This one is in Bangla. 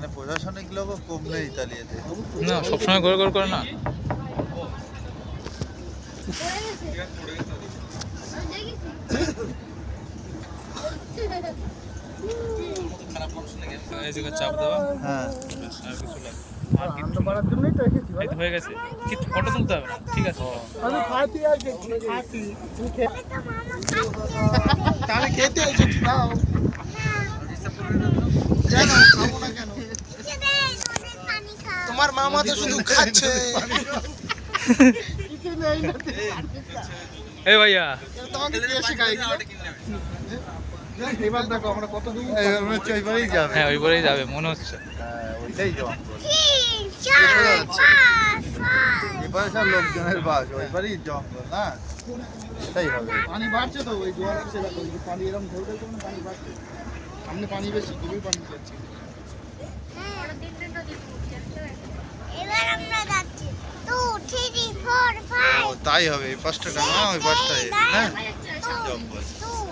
মানে প্রশাসনিক লোক কম নেই ইতালিতে না, সবসময় গড় গড় করে না। এই জায়গায় চাপ দেওয়া। হ্যাঁ আর কিছু লাগে আর কিছু করার জন্যই তো এসেছি। এই তো হয়ে গেছে, কিছু ফটো তুলতে হবে না, ঠিক আছে। আমি খাতি আর খাতি তাহলে খেতে এসেছি নাও কেন খাবো না কেন? তোমার মামা তো শুধু খাচ্ছে। এই ভাইয়া, তোমাকে কে শেখায়? এবার দেখো আমরা কত দূর ওইবারেই যাবে। হ্যাঁ ওইবারেই যাবে মনে হচ্ছে। হ্যাঁ ওইটাই জঙ্গল। এবারে সব লোকজনের বাস, ওইবারই জঙ্গল না, এটাই হবে। পানি বাড়ছে তো, ওই জোয়ার আসছে দেখো, ওই যে পানি এরকম ঢেউটা কোনো পানি বাড়ছে, সামনে পানি বেশি, খুবই পানি যাচ্ছে। এবার আমরা যাচ্ছি 2 3 4 5 ও তাই হবে, এই পাঁচটা না ওই পাঁচটাই না জঙ্গল। 2